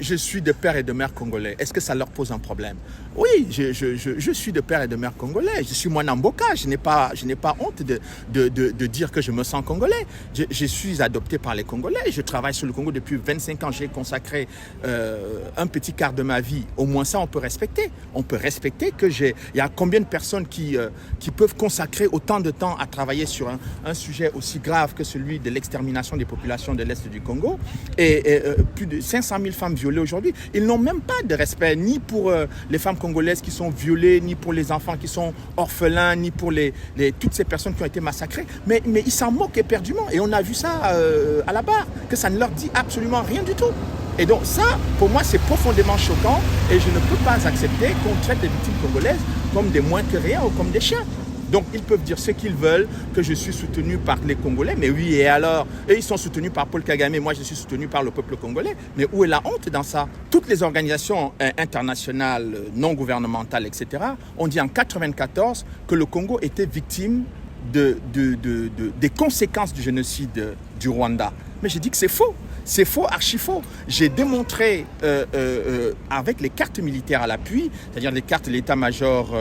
Je suis de père et de mère congolais. Est-ce que ça leur pose un problème? Oui, je suis de père et de mère congolais. Je suis Mwanamboka. Je n'ai pas honte de dire que je me sens congolais. Je suis adopté par les Congolais. Je travaille sur le Congo depuis 25 ans. J'ai consacré un petit quart de ma vie. Au moins ça, on peut respecter. On peut respecter que il y a combien de personnes qui peuvent consacrer autant de temps à travailler sur un sujet aussi grave que celui de l'extermination des populations de l'Est du Congo. Et plus de 500 000 femmes violées aujourd'hui. Ils n'ont même pas de respect ni pour les femmes congolaises qui sont violées, ni pour les enfants qui sont orphelins, ni pour toutes ces personnes qui ont été massacrées. Mais ils s'en moquent éperdument. Et on a vu ça à la barre, que ça ne leur dit absolument rien du tout. Et donc ça, pour moi, c'est profondément choquant. Et je ne peux pas accepter qu'on traite les victimes congolaises comme des moins que rien ou comme des chiens. Donc, ils peuvent dire ce qu'ils veulent, que je suis soutenu par les Congolais. Mais oui, et alors? Eux, ils sont soutenus par Paul Kagame. Moi, je suis soutenu par le peuple congolais. Mais où est la honte dans ça? Toutes les organisations internationales, non gouvernementales, etc., ont dit en 1994 que le Congo était victime des conséquences du génocide du Rwanda. Mais j'ai dit que c'est faux. C'est faux, archi faux. J'ai démontré avec les cartes militaires à l'appui, c'est-à-dire les cartes de l'état-major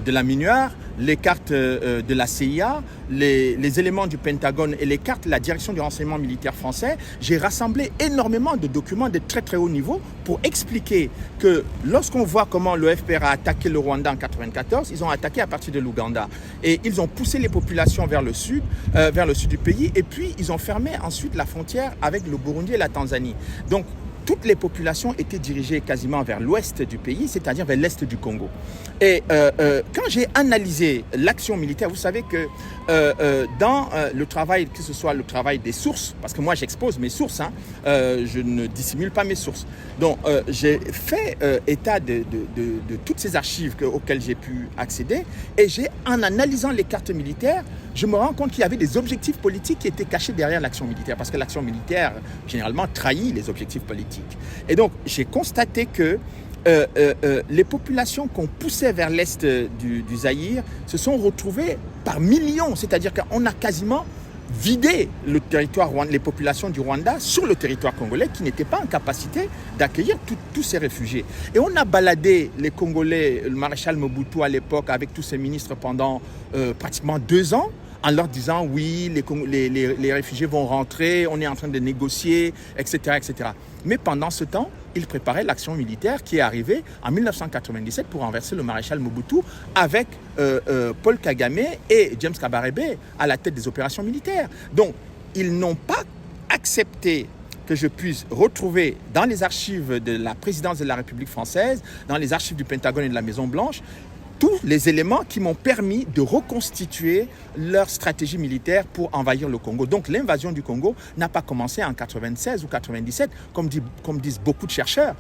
de la MINUAR, les cartes de la CIA, les éléments du Pentagone et les cartes de la direction du renseignement militaire français. J'ai rassemblé énormément de documents de très très haut niveau pour expliquer que lorsqu'on voit comment le FPR a attaqué le Rwanda en 1994, ils ont attaqué à partir de l'Ouganda. Et ils ont poussé les populations vers le sud du pays, et puis ils ont fermé ensuite la frontière avec le Burundi et la Tanzanie. Donc, toutes les populations étaient dirigées quasiment vers l'ouest du pays, c'est-à-dire vers l'est du Congo. Et quand j'ai analysé l'action militaire, vous savez que dans le travail, que ce soit le travail des sources, parce que moi j'expose mes sources, je ne dissimule pas mes sources. Donc j'ai fait état de toutes ces archives auxquelles j'ai pu accéder, et en analysant les cartes militaires, je me rends compte qu'il y avait des objectifs politiques qui étaient cachés derrière l'action militaire, parce que l'action militaire, généralement, trahit les objectifs politiques. Et donc, j'ai constaté que les populations qu'on poussait vers l'est du Zaïre se sont retrouvées par millions, c'est-à-dire qu'on a quasiment vidé le territoire, les populations du Rwanda sur le territoire congolais qui n'étaient pas en capacité d'accueillir tous ces réfugiés. Et on a baladé les Congolais, le maréchal Mobutu à l'époque, avec tous ses ministres pendant pratiquement 2 ans, en leur disant oui, les réfugiés vont rentrer, on est en train de négocier, etc., etc. Mais pendant ce temps, ils préparaient l'action militaire qui est arrivée en 1997 pour renverser le maréchal Mobutu avec Paul Kagame et James Kabarebe à la tête des opérations militaires. Donc, ils n'ont pas accepté que je puisse retrouver dans les archives de la présidence de la République française, dans les archives du Pentagone et de la Maison-Blanche, tous les éléments qui m'ont permis de reconstituer leur stratégie militaire pour envahir le Congo. Donc l'invasion du Congo n'a pas commencé en 96 ou 97, comme disent beaucoup de chercheurs.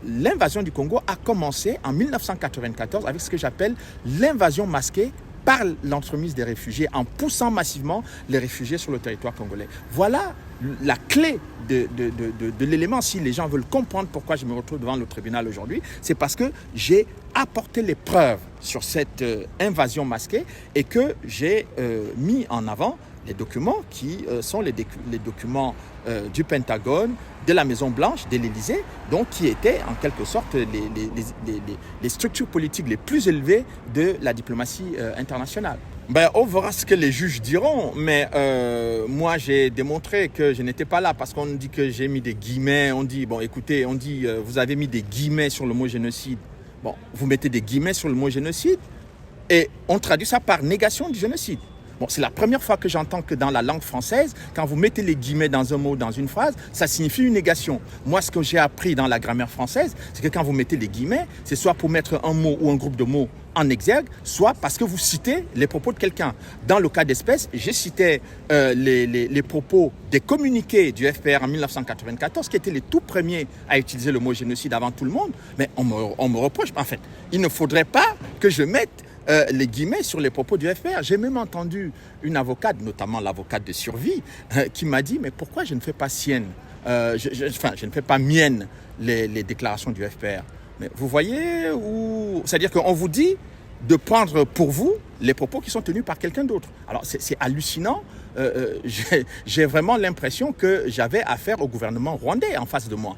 L'invasion du Congo a commencé en 1994 avec ce que j'appelle l'invasion masquée par l'entremise des réfugiés, en poussant massivement les réfugiés sur le territoire congolais. Voilà la clé de l'élément. Si les gens veulent comprendre pourquoi je me retrouve devant le tribunal aujourd'hui, c'est parce que j'ai apporté les preuves sur cette invasion masquée et que j'ai mis en avant les documents qui sont les documents du Pentagone, de la Maison-Blanche, de l'Élysée, donc qui étaient en quelque sorte les structures politiques les plus élevées de la diplomatie internationale. On verra ce que les juges diront, mais moi j'ai démontré que je n'étais pas là parce qu'on dit que j'ai mis des guillemets, on dit, vous avez mis des guillemets sur le mot génocide. Bon, vous mettez des guillemets sur le mot génocide et on traduit ça par négation du génocide. Bon, c'est la première fois que j'entends que dans la langue française, quand vous mettez les guillemets dans un mot, dans une phrase, ça signifie une négation. Moi, ce que j'ai appris dans la grammaire française, c'est que quand vous mettez les guillemets, c'est soit pour mettre un mot ou un groupe de mots en exergue, soit parce que vous citez les propos de quelqu'un. Dans le cas d'espèce, j'ai cité les propos des communiqués du FPR en 1994, qui étaient les tout premiers à utiliser le mot génocide avant tout le monde, mais on me reproche. En fait, il ne faudrait pas que je mette les guillemets sur les propos du FPR. J'ai même entendu une avocate, notamment l'avocate de survie, qui m'a dit « Mais pourquoi je ne fais pas sienne je ne fais pas mienne les déclarations du FPR ?» Mais vous voyez, c'est-à-dire qu'on vous dit de prendre pour vous les propos qui sont tenus par quelqu'un d'autre. Alors c'est hallucinant. J'ai vraiment l'impression que j'avais affaire au gouvernement rwandais en face de moi.